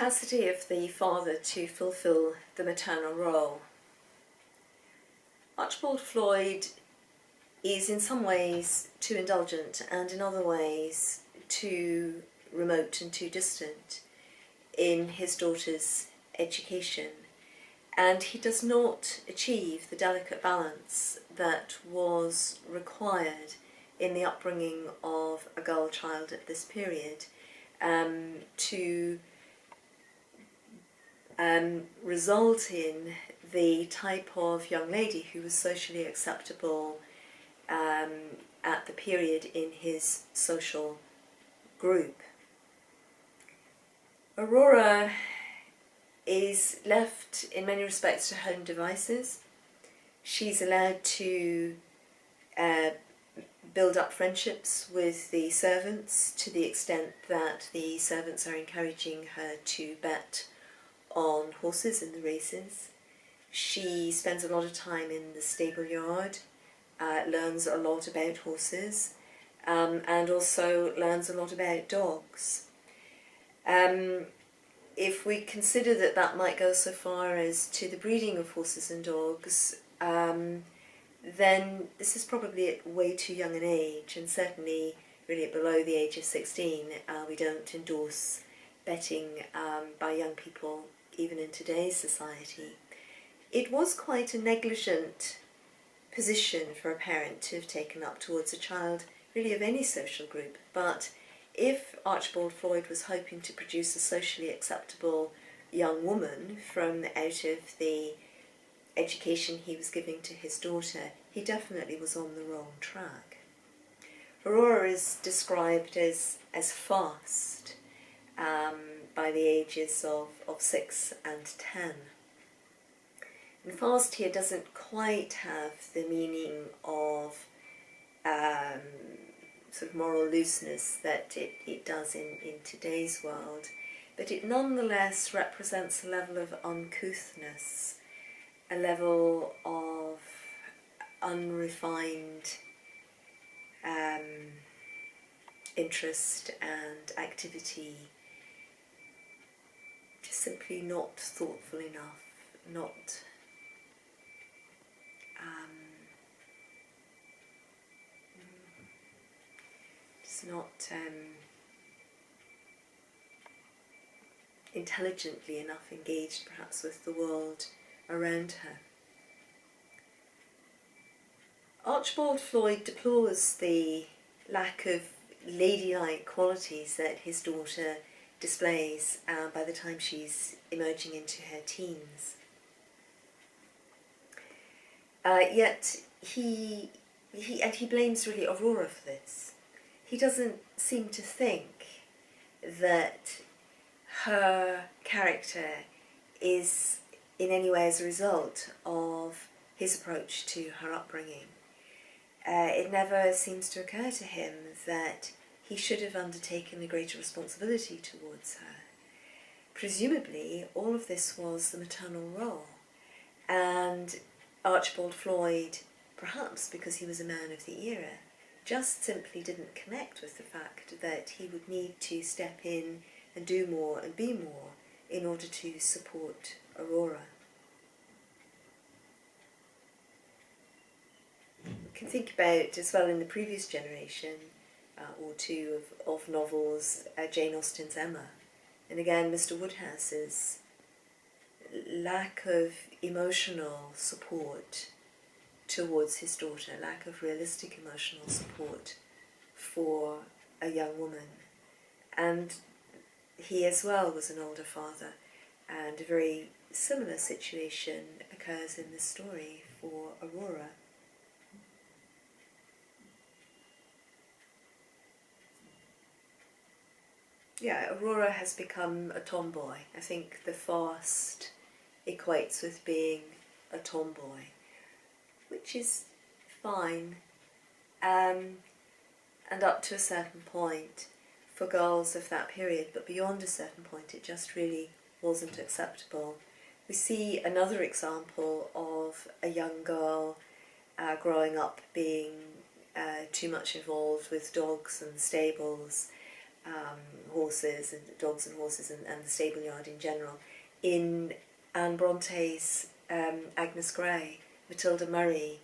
capacity of the father to fulfil the maternal role. Archibald Floyd is in some ways too indulgent and in other ways too remote and too distant in his daughter's education, and he does not achieve the delicate balance that was required in the upbringing of a girl child at this period to result in the type of young lady who was socially acceptable at the period in his social group. Aurora is left in many respects to her own devices. She's allowed to build up friendships with the servants to the extent that the servants are encouraging her to bet on horses in the races. She spends a lot of time in the stable yard, learns a lot about horses, and also learns a lot about dogs. If we consider that that might go so far as to the breeding of horses and dogs, then this is probably at way too young an age, and certainly really below the age of 16. We don't endorse betting by young people, even in today's society. It was quite a negligent position for a parent to have taken up towards a child really of any social group, but if Archibald Floyd was hoping to produce a socially acceptable young woman from out of the education he was giving to his daughter, he definitely was on the wrong track. Aurora is described as fast by the ages of 6 and 10. And fast here doesn't quite have the meaning of sort of moral looseness that it does in today's world, but it nonetheless represents a level of uncouthness, a level of unrefined interest and activity, just simply not thoughtful enough, not not intelligently enough engaged perhaps with the world around her. Archibald Floyd deplores the lack of ladylike qualities that his daughter displays by the time she's emerging into her teens. Yet he blames really Aurora for this. He doesn't seem to think that her character is in any way as a result of his approach to her upbringing. It never seems to occur to him that he should have undertaken a greater responsibility towards her. Presumably, all of this was the maternal role, and Archibald Floyd, perhaps because he was a man of the era, just simply didn't connect with the fact that he would need to step in and do more and be more in order to support Aurora. We can think about, as well in the previous generation or two of novels, Jane Austen's Emma, and again Mr. Woodhouse's lack of emotional support towards his daughter, lack of realistic emotional support for a young woman. And he as well was an older father, and a very similar situation occurs in this story for Aurora. Yeah, Aurora has become a tomboy. I think the fast equates with being a tomboy, which is fine, and up to a certain point for girls of that period, but beyond a certain point it just really wasn't acceptable. We see another example of a young girl growing up being too much involved with dogs and stables, horses and dogs and horses and the stable yard in general. In Anne Bronte's Agnes Grey, Matilda Murray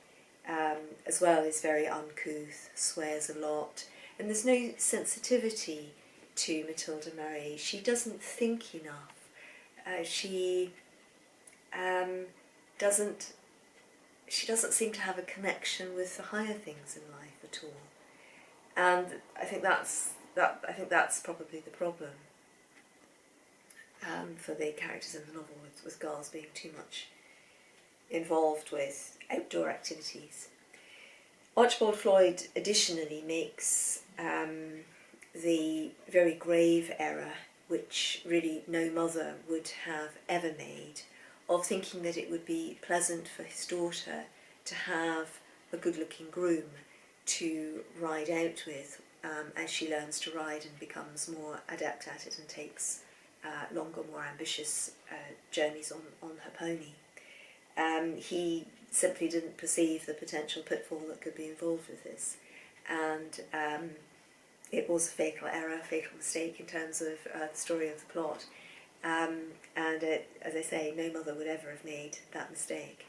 as well is very uncouth, swears a lot, and there's no sensitivity to Matilda Murray. She doesn't think enough. She doesn't seem to have a connection with the higher things in life at all, and I think that's probably the problem for the characters in the novel, with girls being too much involved with outdoor activities. Archibald Floyd additionally makes the very grave error, which really no mother would have ever made, of thinking that it would be pleasant for his daughter to have a good-looking groom to ride out with as she learns to ride and becomes more adept at it and takes longer, more ambitious journeys on her pony. He simply didn't perceive the potential pitfall that could be involved with this, and it was a fatal error, a fatal mistake in terms of the story of the plot, and as I say, no mother would ever have made that mistake.